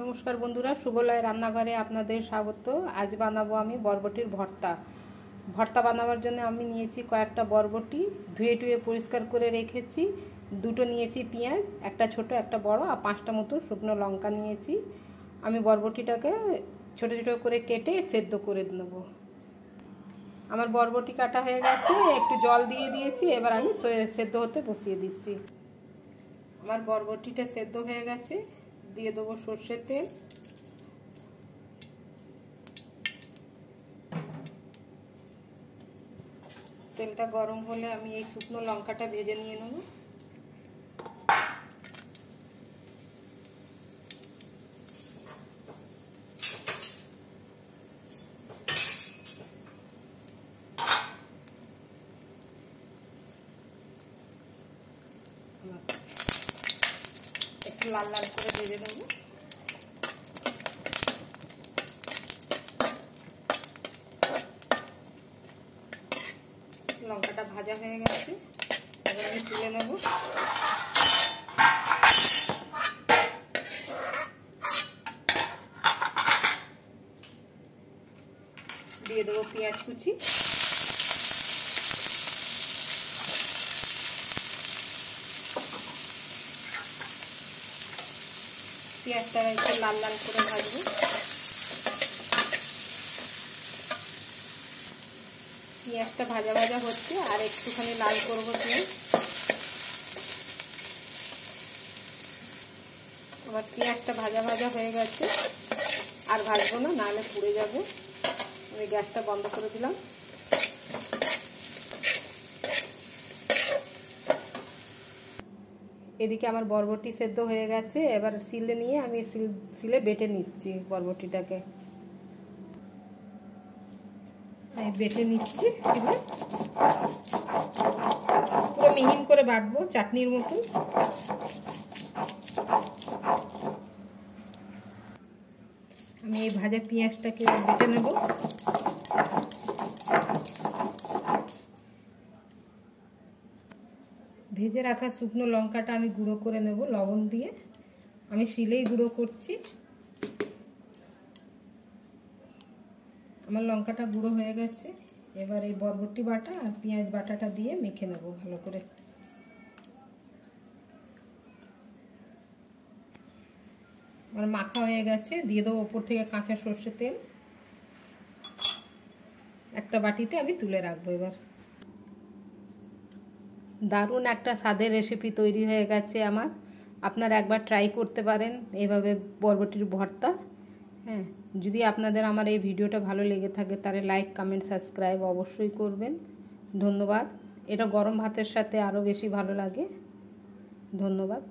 নমস্কার বন্ধুরা, শুভলয় রান্নাঘরে আপনাদের স্বাগত। আজ বানাবো আমি বরবটির ভর্তা। ভর্তা বানাবার জন্য আমি নিয়েছি কয়েকটা বরবটি, ধুয়ে টুয়ে পরিষ্কার করে রেখেছি। দুটো নিয়েছি পেঁয়াজ, একটা ছোট একটা বড়, আর 5টা মতো শুকনো লঙ্কা নিয়েছি। আমি বরবটিটাকে ছোট ছোট করে কেটে সেদ্ধ করে নেব। আমার বরবটি কাটা হয়ে গেছে, একটু জল দিয়ে দিয়েছি। এবার আমি সেদ্ধ হতে বসিয়ে দিচ্ছি। আমার বরবটিটা সেদ্ধ হয়ে গেছে, দিয়ে দেবো সর্ষের তেল। তেলটা গরম হলে আমি এই শুকনো লঙ্কাটা ভেজে নিয়ে নেব। একটু লাল লাল করে ভেজে নেব। লঙ্কাটা ভাজা হয়ে গেছে, এবার আমি তুলে নেব। দিয়ে দেবো পেঁয়াজ কুচি। পেঁয়াজটা একটু লাল লাল করে ভাজবো। পেঁয়াজটা ভাজা ভাজা হচ্ছে, আর একটুখানি লাল করবো পেঁয়াজ। আমার পেঁয়াজটা ভাজা ভাজা হয়ে গেছে, আর ভাজবো না, নাহলে পুড়ে যাবে। আমি গ্যাসটা বন্ধ করে দিলাম। এদিকে আমার বরবটি সেদ্ধ হয়ে গেছে, এবার সিলে নিয়ে আমি সিলে বেটে নিচ্ছি বরবটিটাকে। বেটে নিচ্ছি সিলে, পুরো মিহিন করে বাটবো, চাটনির মতো। আমি এই ভাজা পেঁয়াজটাকে বেটে নেব। ভেজে রাখা শুকনো লঙ্কাটা আমি গুঁড়ো করে নেব লবণ দিয়ে। আমি শিলেই গুঁড়ো করছি। আমার লঙ্কাটা গুঁড়ো হয়ে গেছে, এবার এই বরবটি বাটা আর পেঁয়াজ বাটাটা দিয়ে মেখে নেব ভালো করে। আমার মাখা হয়ে গেছে, দিয়ে দেবো ওপর থেকে কাঁচা সর্ষের তেল। একটা বাটিতে আমি তুলে রাখবো। এবার দারুণ একটা স্বাদের রেসিপি তৈরি হয়ে গেছে আমার। আপনারা একবার ট্রাই করতে পারেন এভাবে বরবটির ভর্তা। হ্যাঁ, যদি আপনাদের আমার এই ভিডিওটা ভালো লেগে থাকে তাহলে লাইক, কমেন্ট, সাবস্ক্রাইব অবশ্যই করবেন। ধন্যবাদ। এটা গরম ভাতের সাথে আরও বেশি ভালো লাগে। ধন্যবাদ।